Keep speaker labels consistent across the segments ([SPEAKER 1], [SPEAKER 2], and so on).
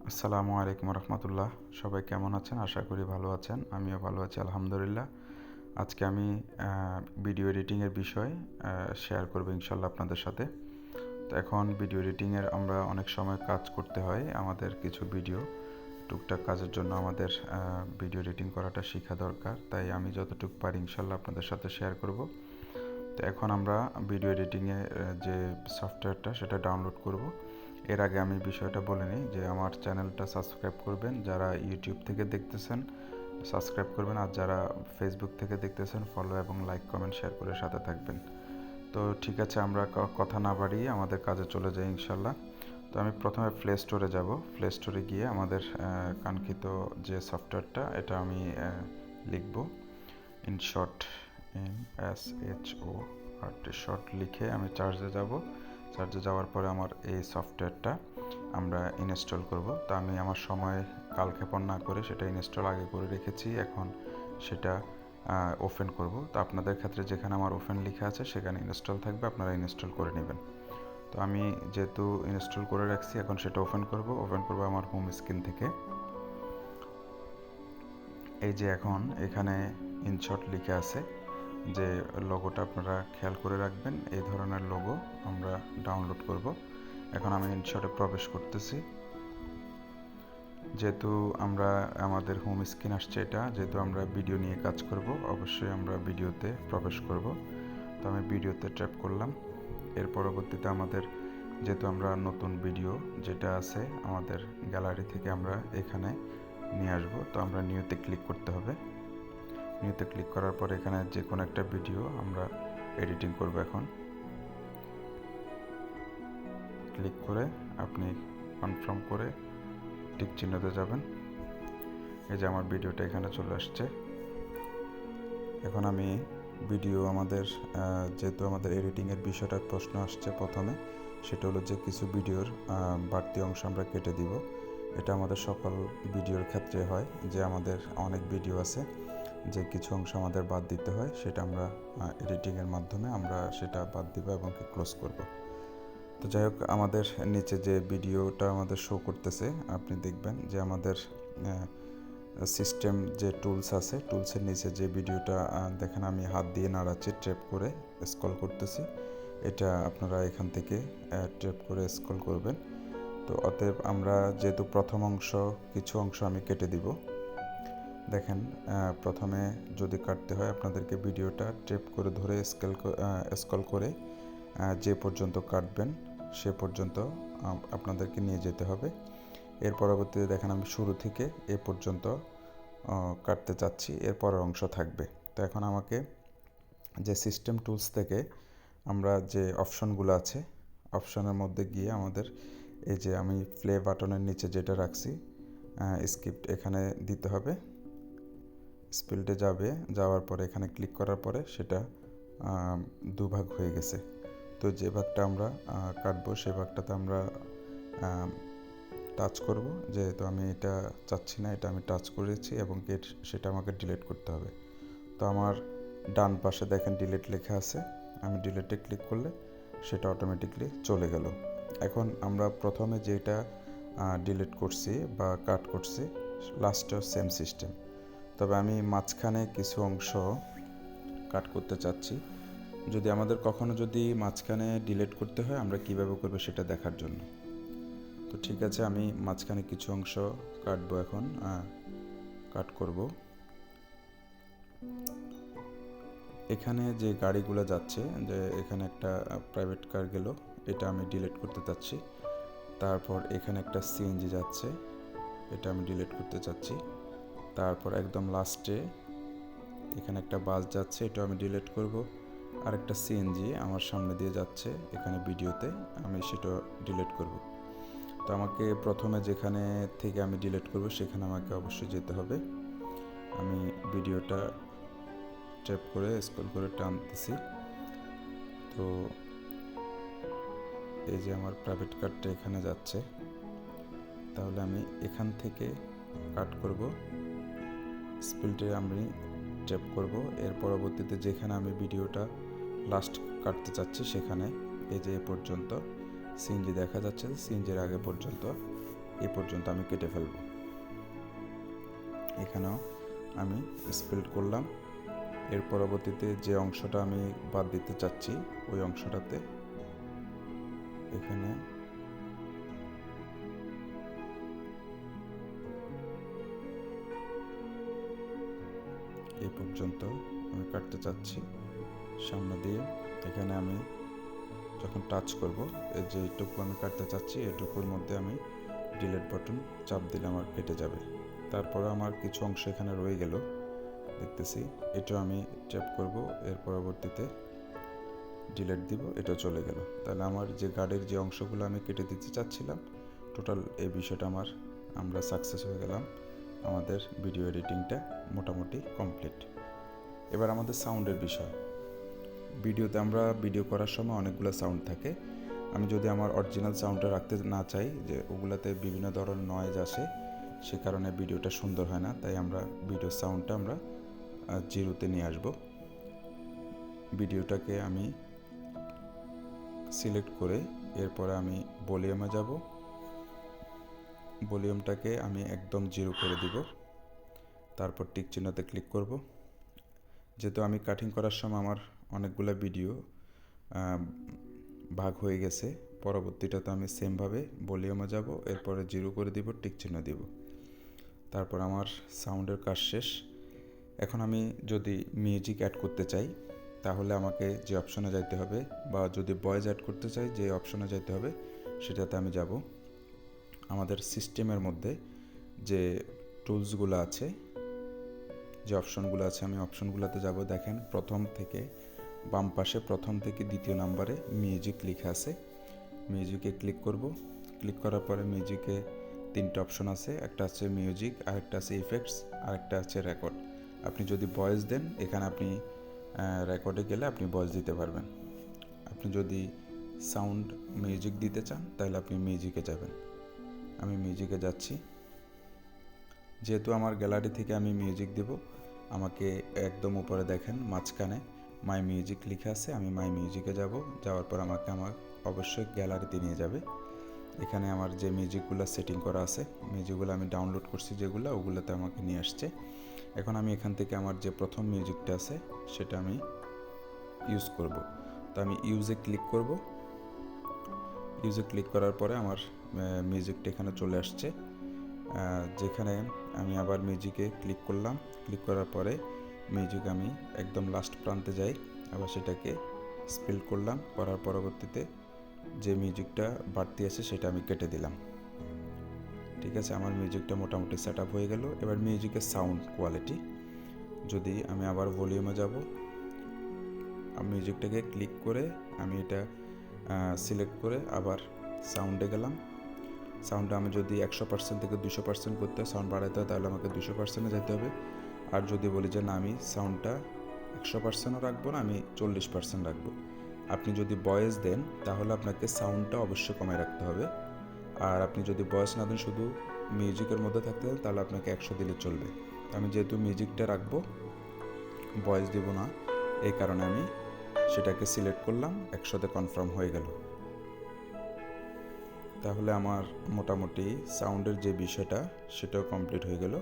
[SPEAKER 1] আসসালামু আলাইকুম রহমতুল্লাহ। সবাই কেমন আছেন? আশা করি ভালো আছেন। আমিও ভালো আছি আলহামদুলিল্লাহ। আজকে আমি ভিডিও এডিটিংয়ের বিষয় শেয়ার করব ইনশাল্লাহ আপনাদের সাথে। তো এখন ভিডিও এডিটিংয়ের আমরা অনেক সময় কাজ করতে হয়, আমাদের কিছু ভিডিও টুকটাক কাজের জন্য আমাদের ভিডিও এডিটিং করাটা শেখা দরকার। তাই আমি যতটুকু পারি ইনশাল্লাহ আপনাদের সাথে শেয়ার করব। তো এখন আমরা ভিডিও এডিটিংয়ে যে সফটওয়্যারটা সেটা ডাউনলোড করব। এর আগে আমি বিষয়টা বলে নিই যে আমার চ্যানেলটা সাবস্ক্রাইব করবেন, যারা ইউটিউব থেকে দেখতেছেন সাবস্ক্রাইব করবেন, আর যারা ফেসবুক থেকে দেখতেছেন ফলো এবং লাইক কমেন্ট শেয়ার করে সাথে থাকবেন। তো ঠিক আছে, আমরা কথা না বাড়িয়ে আমাদের কাজে চলে যাই ইনশাল্লাহ। তো আমি প্রথমে প্লে স্টোরে যাব। প্লে স্টোরে গিয়ে আমাদের কাঙ্ক্ষিত যে সফটওয়্যারটা এটা আমি লিখব ইনশর্ট, শর্ট লিখে আমি চার্জে যাব। চার্জে যাওয়ার পরে আমার এই সফটওয়্যারটা আমরা ইনস্টল করব। তো আমি আমার সময় কালক্ষেপণ না করে সেটা ইনস্টল আগে করে রেখেছি, এখন সেটা ওপেন করব। তো আপনাদের ক্ষেত্রে যেখানে আমার ওপেন লেখা আছে সেখানে ইনস্টল থাকবে, আপনারা ইনস্টল করে নেবেন। তো আমি যেহেতু ইনস্টল করে রাখছি, এখন সেটা ওপেন করব আমার হোম স্ক্রিন থেকে। এই যে এখন এখানে ইনশর্ট লিখে আছে, যে লোগোটা আপনারা খেয়াল করে রাখবেন, এই ধরনের লোগো আমরা ডাউনলোড করব। এখন আমি ইনশর্টে প্রবেশ করতেছি। যেহেতু আমরা আমাদের হোম স্ক্রিন আসছে, এটা যেহেতু আমরা ভিডিও নিয়ে কাজ করব, অবশ্যই আমরা ভিডিওতে প্রবেশ করব। তো আমি ভিডিওতে ট্যাপ করলাম। এর পরবর্তীতে আমাদের যেহেতু আমরা নতুন ভিডিও যেটা আছে আমাদের গ্যালারি থেকে আমরা এখানে নিয়ে আসব। তো আমরা নিউতে ক্লিক করতে হবে। নিউতে ক্লিক করার পর এখানে যে কোনো একটা ভিডিও আমরা এডিটিং করব। এখন ক্লিক করে আপনি কনফার্ম করে টিক চিহ্নতে যাবেন। এই যে আমার ভিডিওটা এখানে চলে আসছে। এখন আমি ভিডিও আমাদের যেহেতু আমাদের এডিটিংয়ের বিষয়টার প্রশ্ন আসছে প্রথমে, সেটা হলো যে কিছু ভিডিওর বাড়তি অংশ আমরা কেটে দিব। এটা আমাদের সকল ভিডিওর ক্ষেত্রে হয়, যে আমাদের অনেক ভিডিও আছে যে কিছু অংশ আমাদের বাদ দিতে হয়, সেটা আমরা এডিটিংয়ের মাধ্যমে আমরা সেটা বাদ দিব এবং ক্লোজ করব। তো যাই হোক, আমাদের নিচে যে ভিডিওটা আমাদের শো করতেছে, আপনি দেখবেন যে আমাদের সিস্টেম যে টুলস আছে, টুলসের নিচে যে ভিডিওটা দেখেন আমি হাত দিয়ে নাড়াচ্ছি, ট্র্যাপ করে স্ক্রল করতেছি, এটা আপনারা এখান থেকে ট্র্যাপ করে স্ক্রল করবেন। তো অতএব আমরা যেহেতু প্রথম অংশ কিছু অংশ আমি কেটে দিব। দেখেন প্রথমে যদি কাটতে হয় আপনাদেরকে ভিডিওটা ট্র্যাপ করে ধরে স্ক্রল করে যে পর্যন্ত কাটবেন সে পর্যন্ত আপনাদেরকে নিয়ে যেতে হবে। এর পরবর্তীতে দেখেন আমি শুরু থেকে এ পর্যন্ত কাটতে চাচ্ছি, এর পরের অংশ থাকবে। তো এখন আমাকে যে সিস্টেম টুলস থেকে আমরা যে অপশনগুলো আছে, অপশনের মধ্যে গিয়ে আমাদের এই যে আমি প্লে বাটনের নিচে যেটা রাখছি স্ক্রিপ্ট, এখানে দিতে হবে। স্পিল্ডে যাওয়ার পরে এখানে ক্লিক করার পরে সেটা দুভাগ হয়ে গেছে। তো যে ভাগটা আমরা কাটবো সে ভাগটাতে আমরা টাচ করব। যেহেতু আমি এটা চাচ্ছি না, এটা আমি টাচ করেছি এবং সেটা আমাকে ডিলিট করতে হবে। তো আমার ডান পাশে দেখেন ডিলিট লেখা আছে, আমি ডিলিটে ক্লিক করলে সেটা অটোমেটিকলি চলে গেল। এখন আমরা প্রথমে যেটা ডিলিট করছি বা কাট করছি লাস্টেও সেম সিস্টেম, তবে আমি মাঝখানে কিছু অংশ কাট করতে চাচ্ছি। যদি আমাদের কখনো যদি মাঝখানে ডিলিট করতে হয় আমরা কিভাবে করব সেটা দেখার জন্য। তো ঠিক আছে, আমি মাঝখানে কিছু অংশ কাটবো, এখন কাট করব। এখানে যে গাড়িগুলো যাচ্ছে, যে এখানে একটা প্রাইভেট কার গেল, এটা আমি ডিলিট করতে চাচ্ছি। তারপর এখানে একটা সিএনজি যাচ্ছে, এটা আমি ডিলিট করতে চাচ্ছি। তারপর একদম লাস্টে এখানে একটা বাস যাচ্ছে, এটা আমি ডিলিট করব। আর একটা সিএনজি আমার সামনে দিয়ে যাচ্ছে এখানে ভিডিওতে, আমি সেটা ডিলিট করব। তো আমাকে প্রথমে যেখানে থেকে আমি ডিলিট করব সেখানে আমাকে অবশ্যই যেতে হবে। আমি ভিডিওটা ট্যাপ করে স্ক্রল করে টানতেছি। তো এই যে আমার প্রাইভেট কারটা এখানে যাচ্ছে, তাহলে আমি এখান থেকে কাট করব। স্পিল্ডে আমি ট্যাপ করব। এর পরবর্তীতে যেখানে আমি ভিডিওটা লাস্ট কাটতে চাচ্ছি সেখানে এই যে এ পর্যন্ত সিএনজি দেখা যাচ্ছে, সিএনজির আগে পর্যন্ত এই পর্যন্ত আমি কেটে ফেলব। এখানেও আমি স্পেল করলাম। এর পরবর্তীতে যে অংশটা আমি বাদ দিতে চাচ্ছি ওই অংশটাতে এখানে এই পর্যন্ত আমি কাটতে চাচ্ছি সামনে দিয়ে। এখানে আমি যখন টাচ করব এই যে এইটুকু আমি কাটতে চাচ্ছি এটুকুর মধ্যে আমি ডিলিট বাটন চাপ দিলে আমার কেটে যাবে। তারপরে আমার কিছু অংশ এখানে রয়ে গেল দেখতেছি, এটা আমি ট্যাপ করব, এর পরবর্তীতে ডিলিট দিব, এটা চলে গেল। তাহলে আমার যে গার্ডের যে অংশগুলো আমি কেটে দিতে চাচ্ছিলাম টোটাল এই বিষয়টা আমরা সাকসেস হয়ে গেলাম। আমাদের ভিডিও এডিটিংটা মোটামুটি কমপ্লিট। এবার আমাদের সাউন্ডের বিষয়। ভিডিওতে আমরা ভিডিও করার সময় অনেকগুলো সাউন্ড থাকে। আমি যদি আমার অরিজিনাল সাউন্ডটা রাখতে না চাই, যে ওগুলাতে বিভিন্ন ধরনের নয়েজ আসে, সে কারণে ভিডিওটা সুন্দর হয় না, তাই আমরা ভিডিও সাউন্ডটা আমরা জিরোতে নিয়ে আসব। ভিডিওটাকে আমি সিলেক্ট করে এরপরে আমি ভলিউমে যাব, ভলিউমটাকে আমি একদম জিরো করে দিব, তারপর টিক চিহ্নতে ক্লিক করব। যেহেতু আমি কাটিং করার সময় আমার অনেকগুলো ভিডিও ভাগ হয়ে গেছে, পরবর্তীটাতে আমি সেমভাবে ভলিউমে যাব, এরপরে জিরো করে দিব, টিক চিহ্ন দিব, তারপর আমার সাউন্ডের কাজ শেষ। এখন আমি যদি মিউজিক অ্যাড করতে চাই তাহলে আমাকে যে অপশনে যাইতে হবে, বা যদি ভয়েস অ্যাড করতে চাই যে অপশনে যাইতে হবে সেটাতে আমি যাব। আমাদের সিস্টেমের মধ্যে যে টুলসগুলো আছে, যে অপশনগুলো আছে, আমি অপশনগুলোতে যাব। দেখেন প্রথম থেকে বাম পাশে প্রথম থেকে দ্বিতীয় নাম্বারে মিউজিক লেখা আছে, মিউজিকে ক্লিক করব। ক্লিক করার পরে মিউজিকে তিনটা অপশন আছে, একটা আছে মিউজিক, আরেকটা আছে ইফেক্টস, আরেকটা আছে রেকর্ড। আপনি যদি ভয়েস দেন এখানে আপনি রেকর্ডে গেলে আপনি ভয়েস দিতে পারবেন। আপনি যদি সাউন্ড মিউজিক দিতে চান তাহলে আপনি মিউজিকে যাবেন। আমি মিউজিকে যাচ্ছি। যেহেতু আমার গ্যালারি থেকে আমি মিউজিক দেব, আমাকে একদম উপরে দেখেন মাঝখানে মাই মিউজিক লেখা আছে, আমি মাই মিউজিকে যাব। যাওয়ার পর আমাকে অবশ্যই গ্যালারিতে নিয়ে যাবে। এখানে আমার যে মিউজিকগুলো সেটিং করা আছে, মিউজিকগুলো আমি ডাউনলোড করছি যেগুলো, ওগুলোতে আমাকে নিয়ে আসছে। এখন আমি এখান থেকে আমার যে প্রথম মিউজিকটা আছে সেটা আমি ইউজ করব। তো আমি ইউজে ক্লিক করব। ইউজে ক্লিক করার পরে আমার মিউজিকটা এখানে চলে আসছে, যেখানে আমি আবার মিউজিকে ক্লিক করলাম। ক্লিক করার পরে মিউজিক আমি একদম লাস্ট প্রান্তে যাই, আবার সেটাকে স্পেল করলাম, করার পরবর্তীতে যে মিউজিকটা বাড়তি আছে সেটা আমি কেটে দিলাম। ঠিক আছে, আমার মিউজিকটা মোটামুটি সেট আপ হয়ে গেল। এবার মিউজিকের সাউন্ড কোয়ালিটি, যদি আমি আবার ভলিউমে যাব, মিউজিকটাকে ক্লিক করে আমি এটা সিলেক্ট করে আবার সাউন্ডে গেলাম। সাউন্ডটা আমি যদি 100% থেকে 200% করতে হয়, সাউন্ড বাড়াইতে হয়, তাহলে আমাকে 200%-এ যেতে হবে। আর যদি বলি যে না আমি সাউন্ডটা 100%ও রাখবো না, আমি 40% রাখবো। আপনি যদি ভয়েস দেন তাহলে আপনাকে সাউন্ডটা অবশ্যই কমায় রাখতে হবে। আর আপনি যদি ভয়েস না দেন, শুধু মিউজিকের মধ্যে থাকতে দেন, তাহলে আপনাকে 100 দিলে চলবে। আমি যেহেতু মিউজিকটা রাখবো, ভয়েস দিব না, এই কারণে আমি সেটাকে সিলেক্ট করলাম, 100-তে কনফার্ম হয়ে গেল। তাহলে আমার মোটামুটি সাউন্ডের যে বিষয়টা সেটাও কমপ্লিট হয়ে গেল।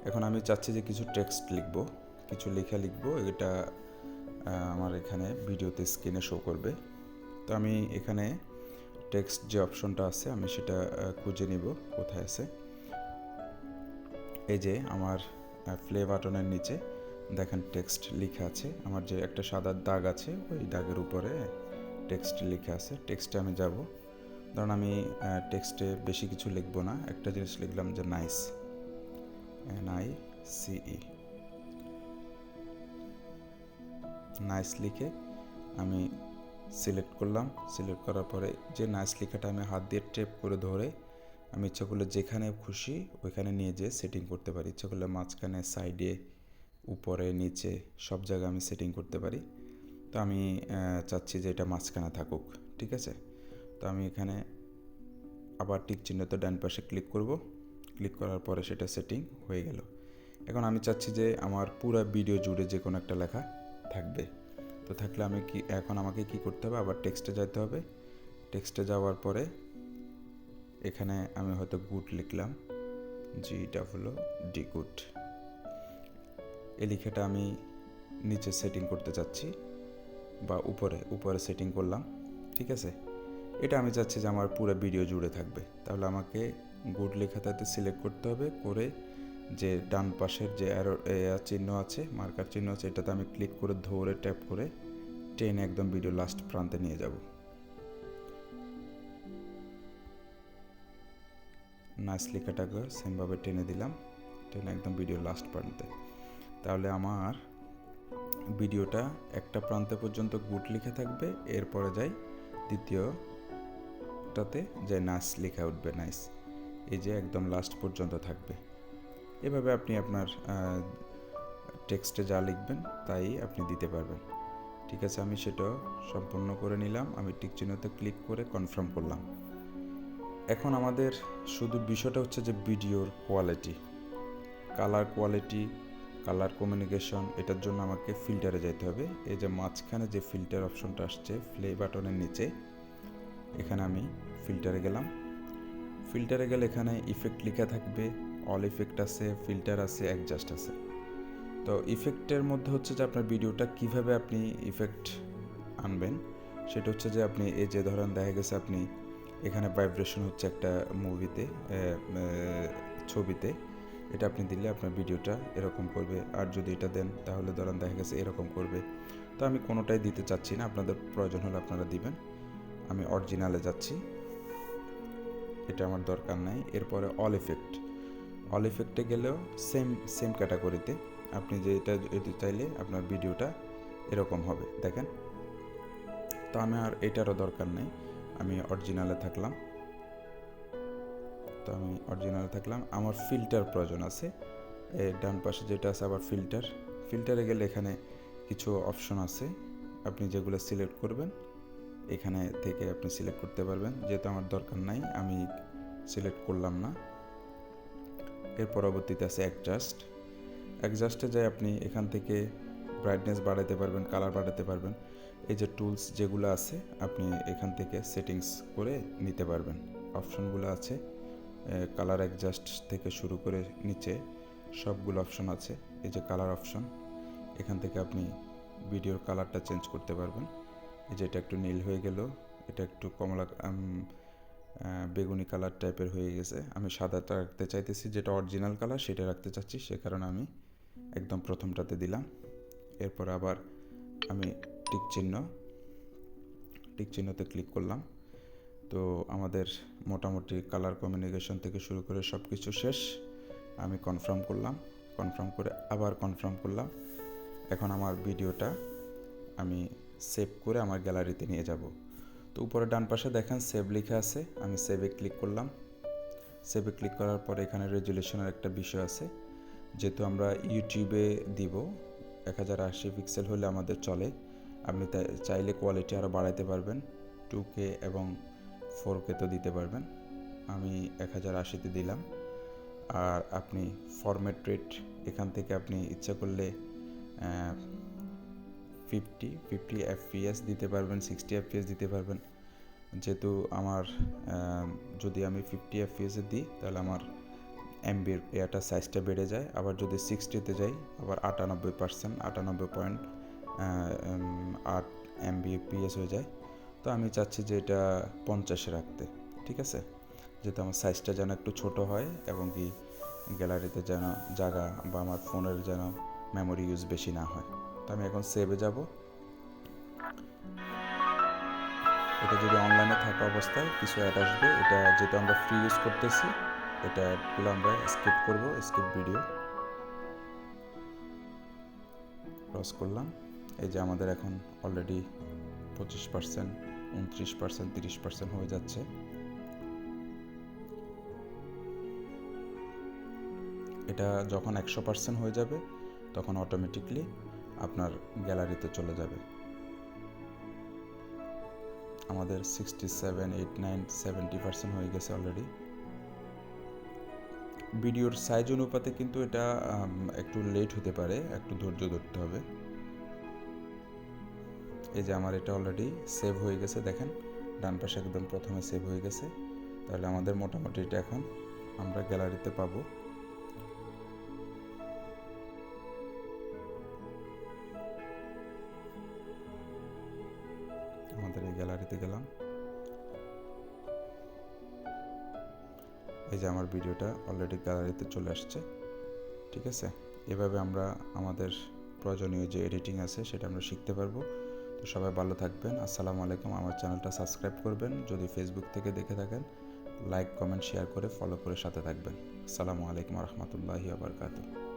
[SPEAKER 1] এখন আমি চাচ্ছি যে কিছু টেক্সট লিখব, কিছু লেখা লিখব, এটা আমার এখানে ভিডিওতে স্ক্রিনে শো করবে। তো আমি এখানে টেক্সট যে অপশনটা আছে আমি সেটা খুঁজে নিব কোথায় আছে। এই যে আমার প্লে বাটনের নিচে দেখেন টেক্সট লেখা আছে, আমার যে একটা সাদা দাগ আছে ওই দাগের উপরে টেক্সট লেখা আছে। টেক্সটে আমি যাব। ধরুন আমি টেক্সটে বেশি কিছু লিখব না, একটা জিনিস লিখলাম যে নাইস, NICE, নাইস লিখে আমি সিলেক্ট করলাম। সিলেক্ট করার পরে যে নাইস লেখাটা আমি হাত দিয়ে ট্যাপ করে ধরে আমি ইচ্ছা করলে যেখানে খুশি ওইখানে নিয়ে যেয়ে সেটিং করতে পারি। ইচ্ছা করলে মাঝখানে, সাইডে, উপরে, নিচে সব জায়গায় আমি সেটিং করতে পারি। তো আমি চাচ্ছি যে এটা মাঝখানে থাকুক, ঠিক আছে। তো আমি এখানে আবার টিক চিহ্নতে ডান পাশে ক্লিক করব। ক্লিক করার পরে সেটা সেটিং হয়ে গেল। এখন আমি চাচ্ছি যে আমার পুরো ভিডিও জুড়ে যে কোনো একটা লেখা থাকবে। তো থাকলে এখন আমাকে কি করতে হবে, আবার টেক্সটে যেতে হবে। টেক্সটে যাওয়ার পরে এখানে আমি হয়তো গুড লিখলাম, GWD গুড। এই লেখাটা আমি নিচে সেটিং করতে চাচ্ছি বা উপরে সেটিং করলাম, ঠিক আছে। এটা আমি চাচ্ছি যে আমার পুরো ভিডিও জুড়ে থাকবে, তাহলে আমাকে গুড লেখাটাতে সিলেক্ট করতে হবে, করে যে ডান পাশের যে অ্যারো চিহ্ন আছে, মার্কার চিহ্ন আছে, এটাতে আমি ক্লিক করে ধরে ট্যাপ করে টেনে একদম ভিডিও লাস্ট প্রান্তে নিয়ে যাব। নাইস লেখাটাকে সেমভাবে টেনে দিলাম, টেনে একদম ভিডিও লাস্ট প্রান্তে। তাহলে আমার ভিডিওটা একটা প্রান্তে পর্যন্ত গুড লেখা থাকবে, এরপরে যাই দ্বিতীয়টাতে যে নাইস লেখা উঠবে, নাইস, এই যে একদম লাস্ট পর্যন্ত থাকবে। এভাবে আপনি আপনার টেক্সটে যা লিখবেন তাই আপনি দিতে পারবেন, ঠিক আছে। আমি সেটা সম্পূর্ণ করে নিলাম, আমি টিক চিহ্নতে ক্লিক করে কনফার্ম করলাম। এখন আমাদের শুধু বিষয়টা হচ্ছে যে ভিডিওর quality, colour quality, colour communication, এটার জন্য আমাকে ফিল্টারে যেতে হবে। এই যে মাঝখানে যে ফিল্টার অপশনটা আসছে প্লে বাটনের নিচে, এখানে আমি ফিল্টারে গেলাম। ফিল্টারে গেলে এখানে ইফেক্ট লেখা থাকবে, অল ইফেক্ট আছে, ফিল্টার আছে, অ্যাডজাস্ট আছে। তো ইফেক্টের মধ্যে হচ্ছে যে আপনার ভিডিওটা কিভাবে আপনি ইফেক্ট আনবেন, সেটা হচ্ছে যে আপনি এই যে ধরেন দেখা গেছে আপনি এখানে ভাইব্রেশন হচ্ছে একটা মুভিতে, ছবিতে, এটা আপনি দিলে আপনার ভিডিওটা এরকম করবে। আর যদি এটা দেন তাহলে ধরেন দেখা গেছে এরকম করবে। তো আমি কোনোটাই দিতে চাচ্ছি না, আপনাদের প্রয়োজন হলে আপনারা দিবেন। আমি অরিজিনালে যাচ্ছি, এটা আমার দরকার নাই। এরপরে অল ইফেক্টে গেলেও সেম ক্যাটাগরিতে আপনি যে এটা চাইলে আপনার ভিডিওটা এরকম হবে, দেখেন। তো আমি আর এটারও দরকার নেই, আমি অরিজিনালে থাকলাম। আমার ফিল্টার প্রয়োজন আছে, ডান পাশে যেটা আছে আবার ফিল্টারে গেলে এখানে কিছু অপশন আছে, আপনি যেগুলো সিলেক্ট করবেন এখানে থেকে আপনি সিলেক্ট করতে পারবেন। যেহেতু আমার দরকার নাই আমি সিলেক্ট করলাম না। এর পরবর্তীতে আছে অ্যাডজাস্টে যাই আপনি এখান থেকে ব্রাইটনেস বাড়াতে পারবেন, কালার বাড়াতে পারবেন। এই যে টুলস যেগুলো আছে আপনি এখান থেকে সেটিংস করে নিতে পারবেন, অপশনগুলো আছে। কালার অ্যাডজাস্ট থেকে শুরু করে নিচে সবগুলো অপশন আছে। এই যে কালার অপশন, এখান থেকে আপনি ভিডিওর কালারটা চেঞ্জ করতে পারবেন। এই যে এটা একটু নীল হয়ে গেল, এটা একটু কমলা বেগুনি কালার টাইপের হয়ে গেছে। আমি সাদাটা রাখতে চাইতেছি, যেটা অরিজিনাল কালার সেটা রাখতে চাচ্ছি, সে কারণে আমি একদম প্রথমটাতে দিলাম। এরপর আবার আমি টিক চিহ্নতে ক্লিক করলাম। তো আমাদের মোটামুটি কালার কমিউনিকেশন থেকে শুরু করে সব কিছু শেষ। আমি কনফার্ম করে আবার কনফার্ম করলাম। এখন আমার ভিডিওটা আমি সেভ করে আমার গ্যালারিতে নিয়ে যাব। তো উপরে ডান পাশে দেখেন সেভ লেখা আছে, আমি সেভে ক্লিক করলাম। সেভে ক্লিক করার পরে এখানে রেজুলেশনের একটা বিষয় আছে, যেহেতু আমরা ইউটিউবে দিব 1080 পিক্সেল হলে আমাদের চলে। আপনি চাইলে কোয়ালিটি আরও বাড়াইতে পারবেন, 2K এবং 4K তো দিতে পারবেন। আমি 1080তে দিলাম। আর আপনি ফরম্যাট রেট এখান থেকে আপনি ইচ্ছা করলে 50 FPS দিতে পারবেন, 60 FPS দিতে পারবেন। যেহেতু আমার যদি আমি 50 FPS দিই তাহলে আমার এমবির এয়াটা সাইজটা বেড়ে যায়। আবার যদি 60তে যাই আবার 98.8 MBPS হয়ে যায়। তো আমি চাচ্ছি যে এটা 50 রাখতে, ঠিক আছে, যেহেতু আমার সাইজটা যেন একটু ছোট হয় এবং কি গ্যালারিতে যেন জায়গা বা আমার ফোনের যেন মেমোরি ইউজ বেশি না হয়। তো আমি এখন সেভে যাব। এটা যদি অনলাইনে থাকা অবস্থায় কিছু অ্যাড আসবে, এটা যেহেতু আমরা ফ্রি ইউজ করতেছি, এটা অ্যাডগুলো আমরা স্কিপ করব, স্কিপ ভিডিও ক্রস করলাম। এই যে আমাদের এখন অলরেডি 25%, 29%, 30% হয়ে যাচ্ছে। এটা যখন 100% হয়ে যাবে তখন অটোমেটিকলি আপনার গ্যালারিতে চলে যাবে। আমাদের 67, 89, 70% হয়ে গেছে অলরেডি। ভিডিওর সাইজ অনুপাতে কিন্তু এটা একটু লেট হতে পারে, একটু ধৈর্য ধরতে হবে। এই যে আমার এটা অলরেডি সেভ হয়ে গেছে, দেখেন ডান পাশে একদম প্রথমে সেভ হয়ে গেছে। তো তাহলে আমাদের মোটামুটি এটা এখন আমরা গ্যালারিতে পাবো। আমাদের এই গ্যালারিতে গেলাম, এই যে আমার ভিডিওটা অলরেডি গ্যালারিতে চলে আসছে। ঠিক আছে, এভাবে আমরা আমাদের প্রয়োজনীয় যে এডিটিং আছে সেটা আমরা শিখতে পারবো। তো সবাই ভালো থাকবেন। আসসালামু আলাইকুম। আমার চ্যানেলটা সাবস্ক্রাইব করবেন, যদি ফেসবুক থেকে দেখে থাকেন লাইক কমেন্ট শেয়ার করে ফলো করে সাথে থাকবেন। আসসালামু আলাইকুম রহমতুল্লাহি ওয়া বারাকাতুহু।